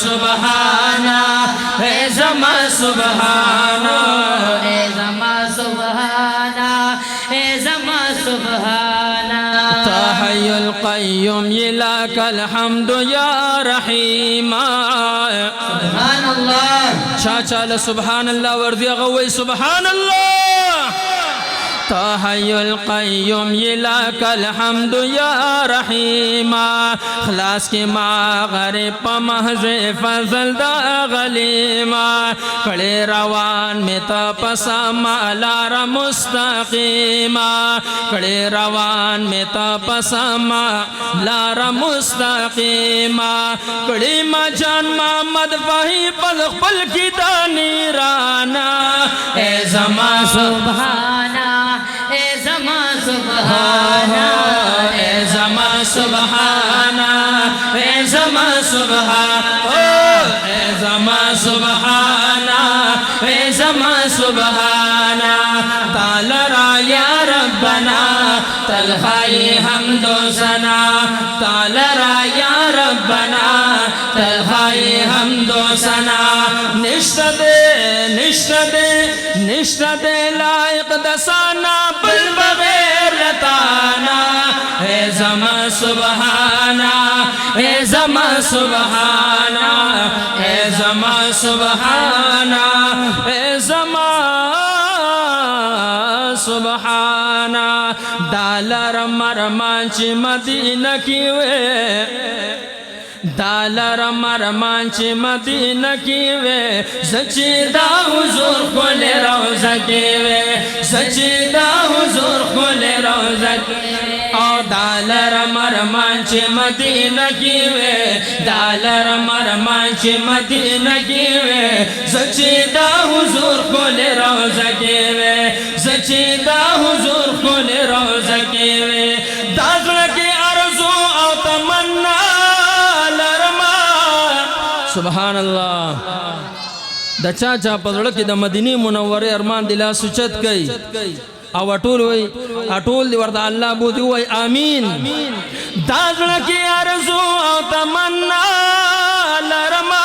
سبحانا اے زما سبحانا اے زما سبحانا اے زما سبحانا تا حی القیوم لک الحمد یا رحیما سبحان اللہ چاچا سبحان اللہ وردی غوی سبحان اللہ تا حی القیوم لک الحمد یا رحیما خلاص کی ما غریب پا محض فضل دا غلیما کڑی روان میں تا پسا مالار مستقیما کڑی روان میں تا پسا مالار مستقیما کڑی ما جان محمد فہی پلخ پل کی دانیرانا اے زما سبحانا اے زما سبحانا اے زما سبحانا اے زما سبحانا اے زما سبحانا اے زما سبحانا تعالی را یا ربنا تلخائی حمد و ثنا تعالی را یا ربنا تلخائی حمد و ثنا نشت دے لائق دسانا بل بغیر لتانا اے زما سبحانا اے زما سبحانا اے زما سبحانا اے زما سبحانا دالر مرمان چی مدینہ کی وے دالر مرمان چی مدینہ کی وے سچی دا حضور کھول روزہ کی وے سچی دا حضور کھول روزہ کی وے او دالر مرمان چی مدینہ کی وے دالر مرمان چی مدینہ کی وے سچی دا حضور کھول روزہ کی وے سچی دا حضور کھول روزہ کی وے دازل کی عرضو او تمنا سبحان اللہ دا چاچا پزړه کې د مدینه منوره ارمان دلا سوچت کوي او اټول وای اټول دی ورته الله بودي وای امين دا ځړه کې ارزو او تمنا لرما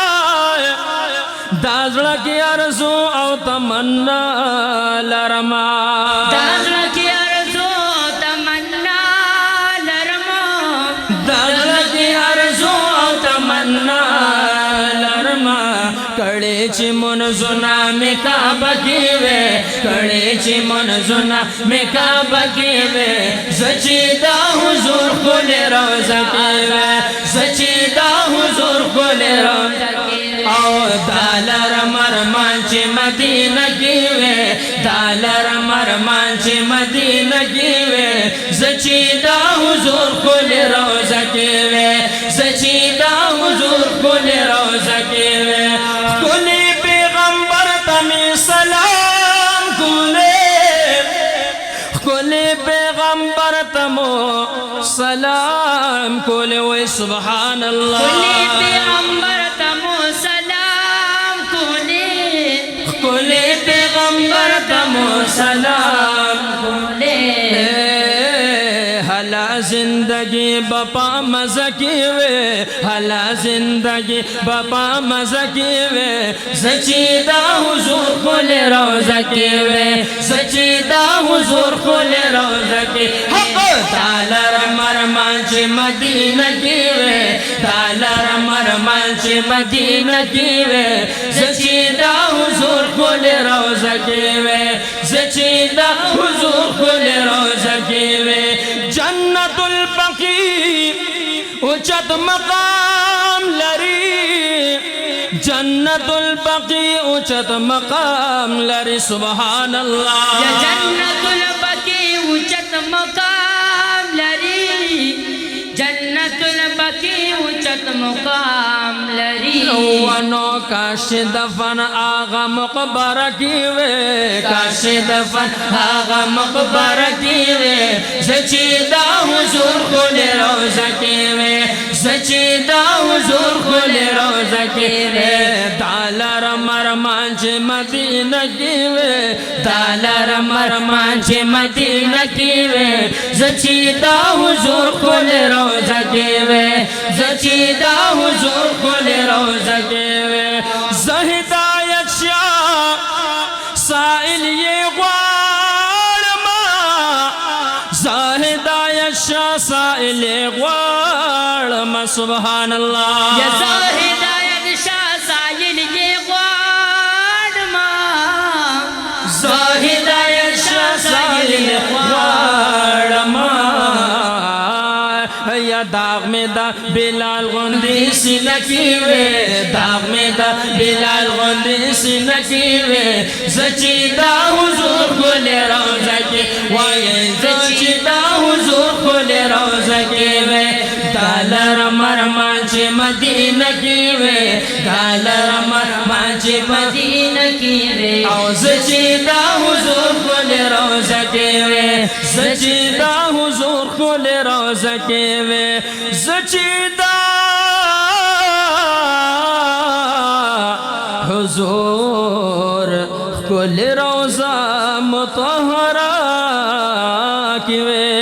دا ځړه کې ارزو او تمنا لرما دا ځړه کې ارزو تمنا لرما دا ځړه کې ارزو او تمنا کڑے چی منزنا میں کعبہ کی وے کڑے چی منزنا میں کعبہ کی وے سچیدہ حضور کھول روزہ کی وے سچیدہ حضور کھول روزہ کی وے او دالر مرمان چی مدینہ کی وے دالر مرمان چی مدینہ کی وے سچیدہ حضور کھول روزہ کی وے سچیدہ حضور کھول روزہ کی وے کلی پیغمبر تمی سلام کلی پیغمبر تمو سلام کلی وی سبحان اللہ کلی پیغمبر تمو سلام کلی پیغمبر تمو سلام کلی حلا زندگی بپا مزکی وے حلا زندگی بپا مزکی وے سچیدہ حضور کھول روزہ کی وے سچیدہ حضور کھول روزہ کی حق دالر مرمان چی مدینہ کی وے دالر مرمان چی مدینہ کی وے سچیدہ حضور کھول روزہ کی وے سچیدہ حضور کھول روزہ کی وے جنت البقیع اچت مقام لری جنت البقیع اچت مقام لری سبحان اللہ یا جنت البقیع اچت مقام لری جنت البقیع اچت مقام لری ونو کاش دفن آغا مقبره کی وے کاش دفن آغا مقبره کی وے زچی دا حضور خل روزہ کی وے زچی دا حضور خل روزہ کی وے دالر مرمان چھ مدینہ کی وے دالر مرمان چھ مدینہ کی وے زچی دا حضور خل روزہ کی وے زچی دا حضور خل روزہ کی وے زہدایت شاہ سائل یہ غوارما زہدایت شاہ سائل یہ غوارما سبحان اللہ یا زاہدایت شاہ سائل یہ غوارما زاہدایت شاہ سائل یہ غوارما یا داغ میں دا بلال غندی سینہ کی وے داغ میں دا بلال غندی سینہ کی وے زچی دا حضور خل روزہ کی وے زچی دا حضور خل روزہ کی وے دالر مرمان چھ مدینہ کی وے دالر مرمان چھ مدینہ کی وے او زچی دا حضور خل روزہ کی وے زچی دا حضور خل روزہ کی وے زچی دا حضور کل روزہ مطہرہ کی وے